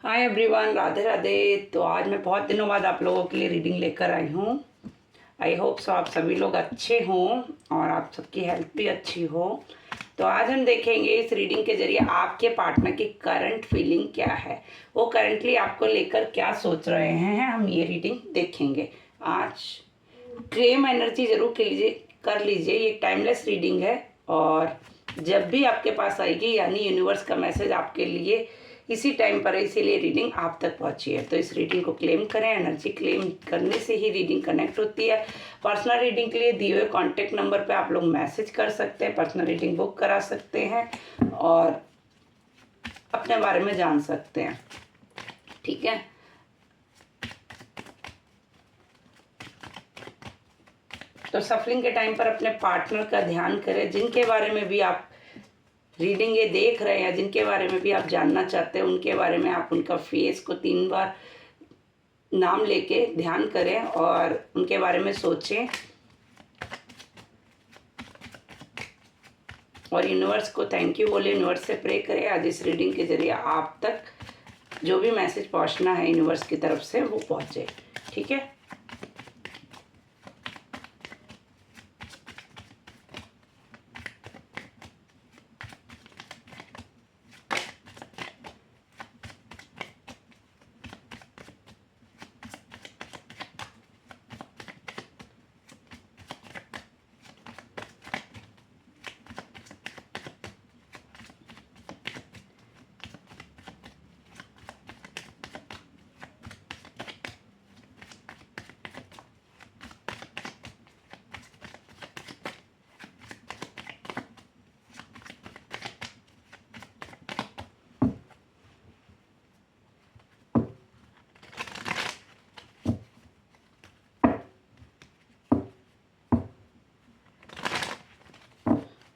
Hi everyone, Radhe Radhe. तो आज मैं बहुत दिनों बाद आप लोगों के लिए रीडिंग लेकर आई हूँ। आई होप सो आप सभी लोग अच्छे हों और आप सबकी हेल्थ भी अच्छी हो। तो आज हम देखेंगे इस रीडिंग के जरिए आपके पार्टनर की करंट फीलिंग क्या है, वो करंटली आपको लेकर क्या सोच रहे हैं, हम ये रीडिंग देखेंगे। आज क्लेम एनर्जी जरूर कर लीजिए। ये टाइमलेस रीडिंग है और जब भी आपके पास आएगी यानी यूनिवर्स का मैसेज आपके लिए इसी टाइम पर है, इसीलिए रीडिंग आप तक पहुंची है। तो इस रीडिंग को क्लेम करें। एनर्जी क्लेम करने से ही रीडिंग कनेक्ट होती है। पर्सनल रीडिंग के लिए दिए हुए कॉन्टेक्ट नंबर पे आप लोग मैसेज कर सकते हैं, पर्सनल रीडिंग बुक करा सकते हैं और अपने बारे में जान सकते हैं। ठीक है, तो सफलिंग के टाइम पर अपने पार्टनर का ध्यान करें। जिनके बारे में भी आप रीडिंग ये देख रहे हैं, जिनके बारे में भी आप जानना चाहते हैं, उनके बारे में आप उनका फेस को 3 बार नाम लेके ध्यान करें और उनके बारे में सोचें और यूनिवर्स को थैंक यू बोले, यूनिवर्स से प्रे करें। आज इस रीडिंग के जरिए आप तक जो भी मैसेज पहुंचना है यूनिवर्स की तरफ से वो पहुंचे। ठीक है,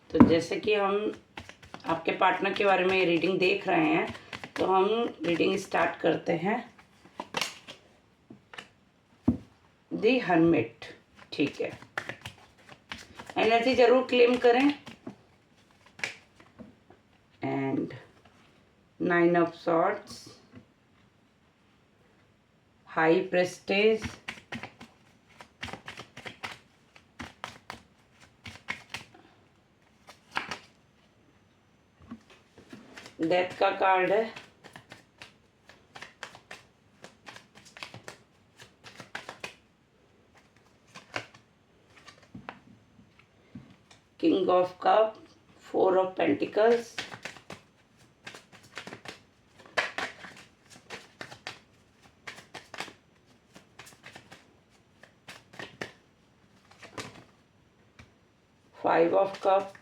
तो जैसे कि हम आपके पार्टनर के बारे में रीडिंग देख रहे हैं, तो हम रीडिंग स्टार्ट करते हैं। दी हर्मिट। ठीक है, एनर्जी जरूर क्लेम करें। And 9 of swords, high prestige, death का कार्ड है, king of cup, 4 of pentacles, five of cup,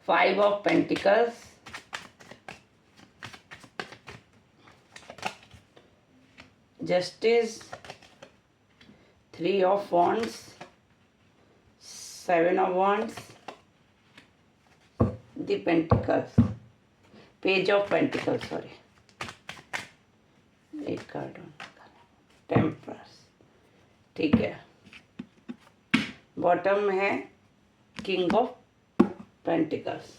five of pentacles, justice, 3 of wands, 7 of wands, the pentacles, page of pentacles, sorry, एक card, टेम्परस। ठीक है, bottom में है king of pentacles.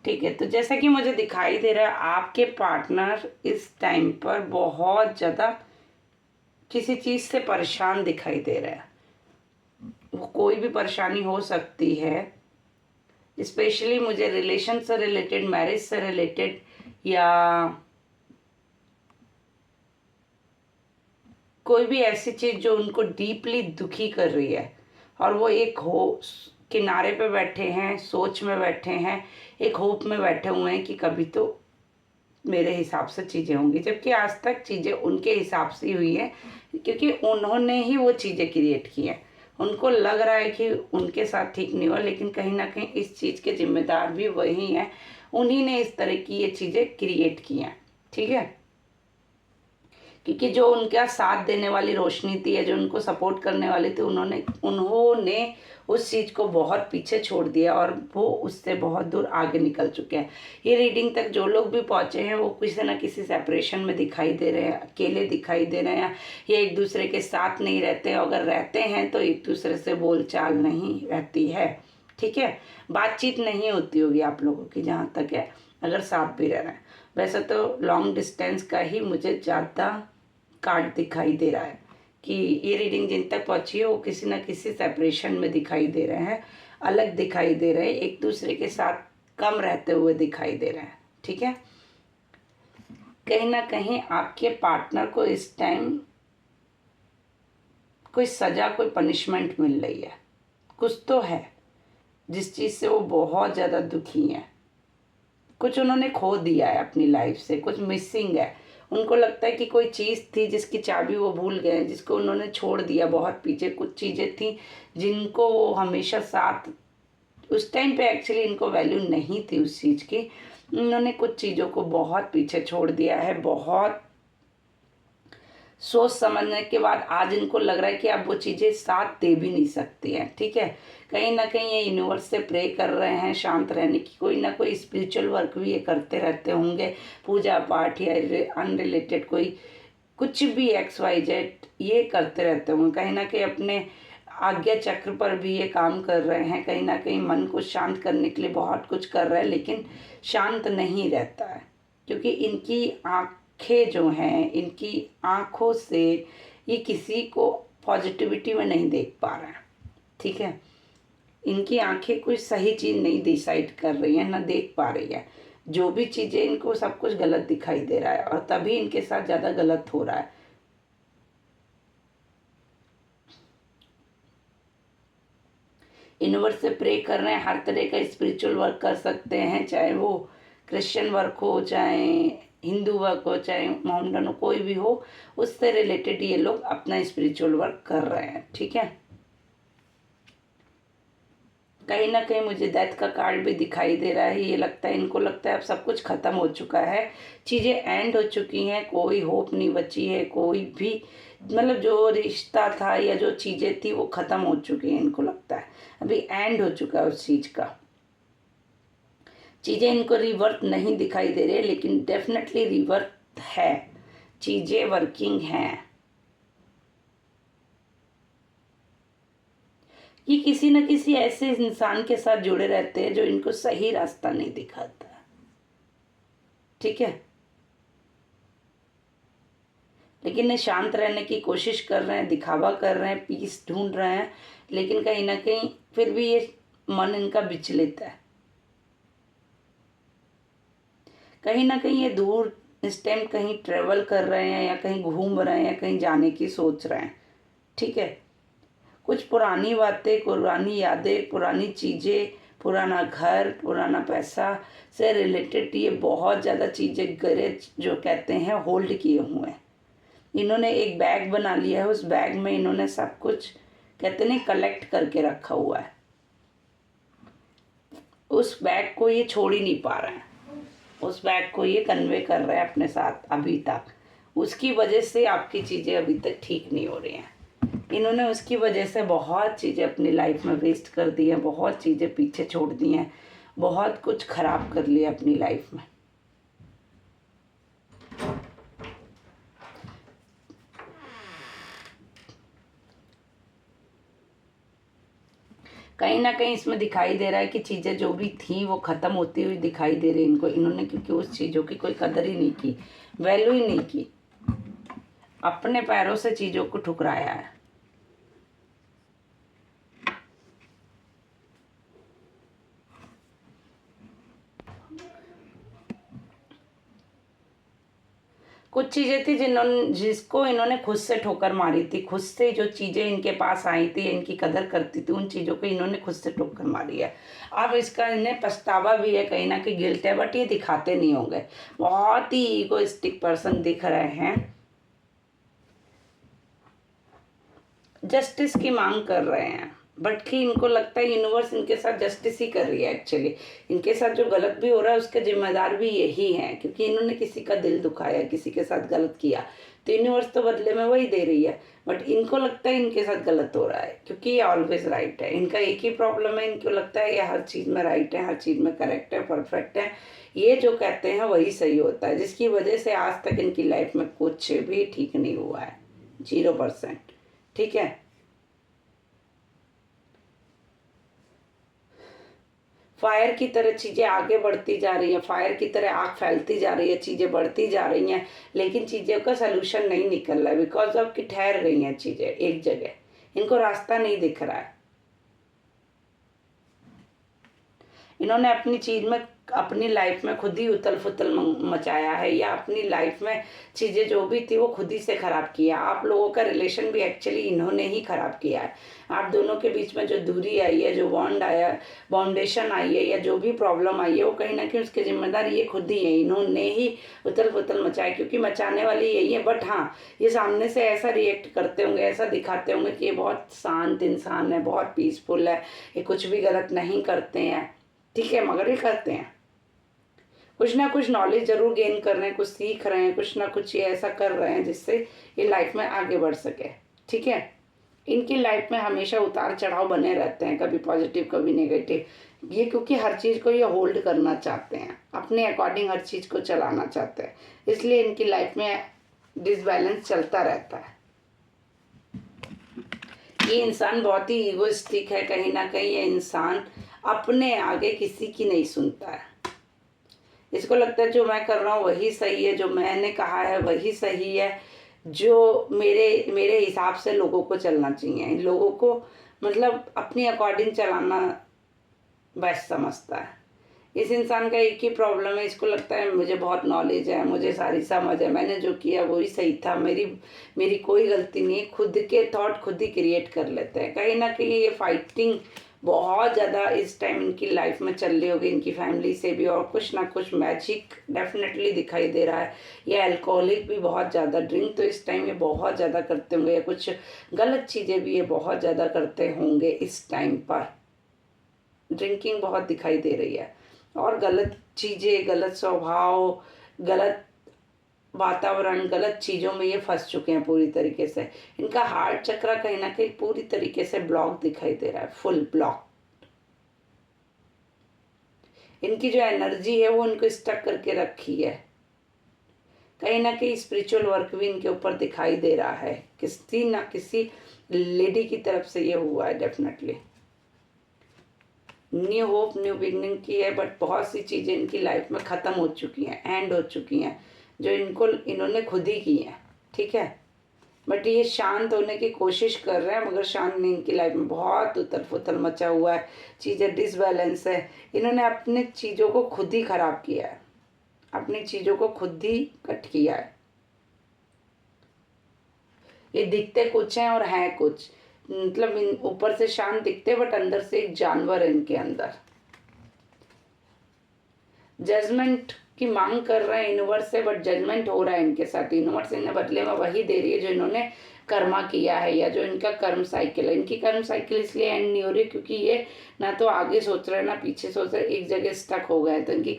ठीक है, तो जैसा कि मुझे दिखाई दे रहा है आपके पार्टनर इस टाइम पर बहुत ज़्यादा किसी चीज़ से परेशान दिखाई दे रहा है। वो कोई भी परेशानी हो सकती है, स्पेशली मुझे रिलेशन से रिलेटेड, मैरिज से रिलेटेड या कोई भी ऐसी चीज़ जो उनको डीपली दुखी कर रही है और वो एक किनारे पे बैठे हैं, सोच में बैठे हैं, एक होप में बैठे हुए हैं कि कभी तो मेरे हिसाब से चीज़ें होंगी, जबकि आज तक चीज़ें उनके हिसाब से ही हुई है क्योंकि उन्होंने ही वो चीज़ें क्रिएट की हैं। उनको लग रहा है कि उनके साथ ठीक नहीं हुआ, लेकिन कहीं ना कहीं इस चीज़ के जिम्मेदार भी वही हैं। उन्हीं ने इस तरह की ये चीज़ें क्रिएट की हैं। ठीक है, क्योंकि जो उनका साथ देने वाली रोशनी थी या जो उनको सपोर्ट करने वाली थी उन्होंने उस चीज़ को बहुत पीछे छोड़ दिया और वो उससे बहुत दूर आगे निकल चुके हैं। ये रीडिंग तक जो लोग भी पहुँचे हैं वो किसी न किसी सेपरेशन में दिखाई दे रहे हैं, अकेले दिखाई दे रहे हैं, या एक दूसरे के साथ नहीं रहते। अगर रहते हैं तो एक दूसरे से बोलचाल नहीं रहती है, ठीक है, बातचीत नहीं होती होगी आप लोगों की जहाँ तक है, अगर साथ भी रह रहे हैं। वैसे तो लॉन्ग डिस्टेंस का ही मुझे ज़्यादा कार्ड दिखाई दे रहा है कि ये रीडिंग जिन तक पहुंची है वो किसी न किसी सेपरेशन में दिखाई दे रहे हैं, अलग दिखाई दे रहे हैं, एक दूसरे के साथ कम रहते हुए दिखाई दे रहे हैं, ठीक है। कहीं ना कहीं आपके पार्टनर को इस टाइम कोई सज़ा, कोई पनिशमेंट मिल रही है, कुछ तो है जिस चीज़ से वो बहुत ज़्यादा दुखी हैं। कुछ उन्होंने खो दिया है अपनी लाइफ से, कुछ मिसिंग है। उनको लगता है कि कोई चीज़ थी जिसकी चाबी वो भूल गए, जिसको उन्होंने छोड़ दिया बहुत पीछे। कुछ चीज़ें थी जिनको वो हमेशा साथ, उस टाइम पे एक्चुअली इनको वैल्यू नहीं थी उस चीज़ की। उन्होंने कुछ चीज़ों को बहुत पीछे छोड़ दिया है। बहुत सोच समझने के बाद आज इनको लग रहा है कि अब वो चीज़ें साथ दे भी नहीं सकती हैं, ठीक है। कहीं ना कहीं ये यूनिवर्स से प्रे कर रहे हैं शांत रहने की। कोई ना कोई स्पिरिचुअल वर्क भी ये करते रहते होंगे, पूजा पाठ या अनरिलेटेड कोई कुछ भी XYZ ये करते रहते होंगे। कहीं ना कहीं अपने आज्ञा चक्र पर भी ये काम कर रहे हैं। कहीं ना कहीं मन को शांत करने के लिए बहुत कुछ कर रहे हैं, लेकिन शांत नहीं रहता है क्योंकि इनकी आँखें जो हैं, इनकी आँखों से ये किसी को पॉजिटिविटी में नहीं देख पा रहे हैं, ठीक है। इनकी आंखें कोई सही चीज़ नहीं डिसाइड कर रही है, ना देख पा रही है। जो भी चीज़ें इनको सब कुछ गलत दिखाई दे रहा है और तभी इनके साथ ज़्यादा गलत हो रहा है। यूनिवर्स से प्रे कर रहे हैं, हर तरह का स्पिरिचुअल वर्क कर सकते हैं, चाहे वो क्रिश्चियन वर्क हो, चाहे हिंदू वर्क हो, चाहे मोहम्मडन हो, कोई भी हो, उससे रिलेटेड ये लोग अपना स्पिरिचुअल वर्क कर रहे हैं, ठीक है। कहीं ना कहीं मुझे डेथ का कार्ड भी दिखाई दे रहा है। ये लगता है, इनको लगता है अब सब कुछ ख़त्म हो चुका है, चीज़ें एंड हो चुकी हैं, कोई होप नहीं बची है, कोई भी मतलब जो रिश्ता था या जो चीज़ें थी वो ख़त्म हो चुकी हैं। इनको लगता है अभी एंड हो चुका है उस चीज़ का। चीज़ें इनको रिवर्थ नहीं दिखाई दे रही है, लेकिन डेफिनेटली रिवर्थ है, चीज़ें वर्किंग हैं। ये किसी न किसी ऐसे इंसान के साथ जुड़े रहते हैं जो इनको सही रास्ता नहीं दिखाता, ठीक है। लेकिन ये शांत रहने की कोशिश कर रहे हैं, दिखावा कर रहे हैं, पीस ढूंढ रहे हैं, लेकिन कहीं ना कहीं फिर भी ये मन इनका विचलित है। कहीं ना कहीं ये दूर इस टाइम कहीं ट्रेवल कर रहे हैं या कहीं घूम रहे हैं या कहीं जाने की सोच रहे हैं, ठीक है। कुछ पुरानी बातें, पुरानी यादें, पुरानी चीज़ें, पुराना घर, पुराना पैसा से रिलेटेड ये बहुत ज़्यादा चीज़ें गैरेज जो कहते हैं होल्ड किए हुए हैं। इन्होंने एक बैग बना लिया है, उस बैग में इन्होंने सब कुछ कहते नहीं कलेक्ट करके रखा हुआ है। उस बैग को ये छोड़ ही नहीं पा रहे हैं, उस बैग को ये कन्वे कर रहे हैं अपने साथ अभी तक। उसकी वजह से आपकी चीज़ें अभी तक ठीक नहीं हो रही हैं। इन्होंने उसकी वजह से बहुत चीज़ें अपनी लाइफ में वेस्ट कर दी हैं, बहुत चीज़ें पीछे छोड़ दी हैं, बहुत कुछ ख़राब कर लिया अपनी लाइफ में। कहीं ना कहीं इसमें दिखाई दे रहा है कि चीज़ें जो भी थी वो ख़त्म होती हुई दिखाई दे रही इनको, इन्होंने क्योंकि उस चीज़ों की कोई कदर ही नहीं की, वैल्यू ही नहीं की, अपने पैरों से चीज़ों को ठुकराया है। कुछ चीज़ें थी जिसको इन्होंने खुद से ठोकर मारी थी, खुद से जो चीज़ें इनके पास आई थी, इनकी कदर करती थी, उन चीज़ों को इन्होंने खुद से ठोकर मारी है। अब इसका इन्हें पछतावा भी है, कहीं ना कहीं गिल्ट है, बट ये दिखाते नहीं होंगे। बहुत ही ईगोइस्टिक पर्सन दिख रहे हैं, जस्टिस की मांग कर रहे हैं, बट कि इनको लगता है यूनिवर्स इनके साथ जस्टिस ही कर रही है। एक्चुअली इनके साथ जो गलत भी हो रहा है उसके जिम्मेदार भी यही हैं, क्योंकि इन्होंने किसी का दिल दुखाया, किसी के साथ गलत किया, तो यूनिवर्स तो बदले में वही दे रही है, बट इनको लगता है इनके साथ गलत हो रहा है, क्योंकि ये ऑलवेज राइट है। इनका एक ही प्रॉब्लम है, इनको लगता है ये हर चीज़ में राइट है, हर चीज़ में करेक्ट है, परफेक्ट है, ये जो कहते हैं वही सही होता है, जिसकी वजह से आज तक इनकी लाइफ में कुछ भी ठीक नहीं हुआ है, 0%। ठीक है, फायर की तरह चीज़ें आगे बढ़ती जा रही हैं, फायर की तरह आग फैलती जा रही है, चीज़ें बढ़ती जा रही हैं, लेकिन चीज़ों का सलूशन नहीं निकल रहा है, बिकॉज ऑफ कि ठहर रही हैं चीज़ें एक जगह, इनको रास्ता नहीं दिख रहा है। इन्होंने अपनी चीज़ में, अपनी लाइफ में खुद ही उथल पुथल मचाया है, या अपनी लाइफ में चीज़ें जो भी थी वो खुद ही से ख़राब किया। आप लोगों का रिलेशन भी एक्चुअली इन्होंने ही ख़राब किया है। आप दोनों के बीच में जो दूरी आई है, जो बॉन्ड आया, बाउंडेशन आई है, या जो भी प्रॉब्लम आई है, वो कहीं ना कहीं उसके जिम्मेदार ये खुद ही है, इन्होंने ही उथल पुथल मचाया, क्योंकि मचाने वाली यही है। बट हाँ, ये सामने से ऐसा रिएक्ट करते होंगे, ऐसा दिखाते होंगे कि ये बहुत शांत इंसान है, बहुत पीसफुल है, ये कुछ भी गलत नहीं करते हैं, ठीक है, मगर ये करते हैं, कुछ ना कुछ नॉलेज जरूर गेन कर रहे हैं, कुछ सीख रहे हैं, कुछ ना कुछ ये ऐसा कर रहे हैं जिससे ये लाइफ में आगे बढ़ सके। ठीक है, इनकी लाइफ में हमेशा उतार चढ़ाव बने रहते हैं, कभी पॉजिटिव कभी नेगेटिव, ये क्योंकि हर चीज़ को ये होल्ड करना चाहते हैं, अपने अकॉर्डिंग हर चीज़ को चलाना चाहते हैं, इसलिए इनकी लाइफ में डिसबैलेंस चलता रहता है। ये इंसान बहुत ही ईगोइस्टिक है, कहीं ना कहीं ये इंसान अपने आगे किसी की नहीं सुनता है। इसको लगता है जो मैं कर रहा हूँ वही सही है, जो मैंने कहा है वही सही है, जो मेरे मेरे हिसाब से लोगों को चलना चाहिए, इन लोगों को मतलब अपनी अकॉर्डिंग चलाना बेस्ट समझता है। इस इंसान का एक ही प्रॉब्लम है, इसको लगता है मुझे बहुत नॉलेज है, मुझे सारी समझ है, मैंने जो किया वही सही था, मेरी कोई गलती नहीं है। खुद के थॉट खुद ही क्रिएट कर लेते हैं। कहीं ना कहीं ये फाइटिंग बहुत ज़्यादा इस टाइम इनकी लाइफ में चल रही होगी, इनकी फैमिली से भी, और कुछ ना कुछ मैजिक डेफिनेटली दिखाई दे रहा है। ये अल्कोहलिक भी बहुत ज़्यादा, ड्रिंक तो इस टाइम ये बहुत ज़्यादा करते होंगे, या कुछ गलत चीज़ें भी ये बहुत ज़्यादा करते होंगे इस टाइम पर। ड्रिंकिंग बहुत दिखाई दे रही है, और गलत चीज़ें, गलत स्वभाव, गलत वातावरण, गलत चीज़ों में ये फंस चुके हैं पूरी तरीके से। इनका हार्ट चक्र कहीं ना कहीं पूरी तरीके से ब्लॉक दिखाई दे रहा है, फुल ब्लॉक। इनकी जो एनर्जी है वो इनको स्टक करके रखी है। कहीं ना कहीं स्पिरिचुअल वर्क भी इनके ऊपर दिखाई दे रहा है, किसी ना किसी लेडी की तरफ से ये हुआ है definitely. New hope, new beginning की है, बट बहुत सी चीज़ें इनकी लाइफ में ख़त्म हो चुकी हैं, एंड हो चुकी हैं, जो इन्होंने खुद ही की हैं। ठीक है, बट ये शांत होने की कोशिश कर रहे हैं, मगर शांत नहीं। इनकी लाइफ में बहुत उथल पुथल मचा हुआ है, चीज़ें डिसबैलेंस है। इन्होंने अपने चीज़ों को खुद ही ख़राब किया है, अपनी चीज़ों को खुद ही कट किया है। ये दिखते कुछ हैं और हैं कुछ, मतलब इन ऊपर से शांत दिखते, बट अंदर से एक जानवर है इनके अंदर। जजमेंट की मांग कर रहे हैं यूनिवर्स से, बट जजमेंट हो रहा है इनके साथ। यूनिवर्स इन्हें बदले में वही दे रही है जो इन्होंने कर्मा किया है, या जो इनका कर्म साइकिल है। इनकी कर्म साइकिल इसलिए एंड नहीं हो रही क्योंकि ये ना तो आगे सोच रहे हैं ना पीछे सोच रहे, एक जगह स्टक हो गए। तो इनकी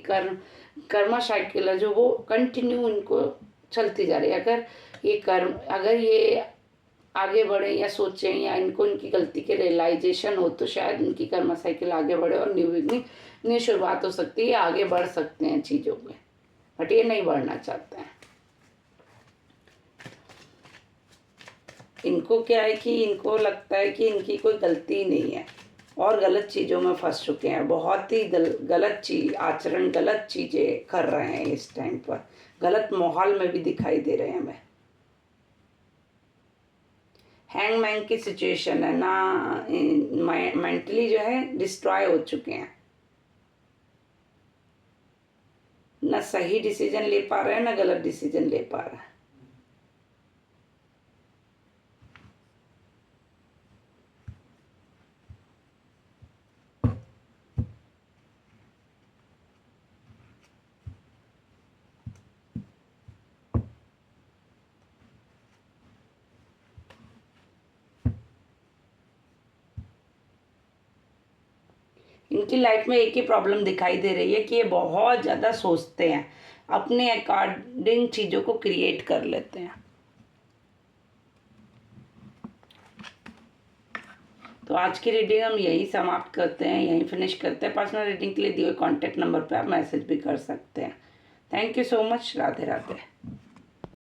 कर्मा साइकिल है जो वो कंटिन्यू इनको चलती जा रही है। अगर ये आगे बढ़े या सोचें, या इनको इनकी गलती के रियलाइजेशन हो, तो शायद इनकी कर्म साइकिल आगे बढ़े और न्यू बिगनिंग, नई शुरुआत हो सकती है, आगे बढ़ सकते हैं चीज़ों में, बट ये नहीं बढ़ना चाहते हैं। इनको क्या है कि इनको लगता है कि इनकी कोई गलती नहीं है, और गलत चीज़ों में फंस चुके हैं, बहुत ही गलत चीज आचरण, गलत चीज़ें कर रहे हैं इस टाइम पर, गलत माहौल में भी दिखाई दे रहे हैं हमें। हैंगमैन की सिचुएशन है ना, मेंटली जो है डिस्ट्रॉय हो चुके हैं, ना सही डिसीजन ले पा रहे हैं ना गलत डिसीजन ले पा रहे हैं। इनकी लाइफ में एक ही प्रॉब्लम दिखाई दे रही है कि ये बहुत ज़्यादा सोचते हैं, अपने अकॉर्डिंग चीज़ों को क्रिएट कर लेते हैं। तो आज की रीडिंग हम यही समाप्त करते हैं, यहीं फिनिश करते हैं। पर्सनल रीडिंग के लिए दिए हुए कॉन्टैक्ट नंबर पर आप मैसेज भी कर सकते हैं। Thank you so much. Radhe Radhe.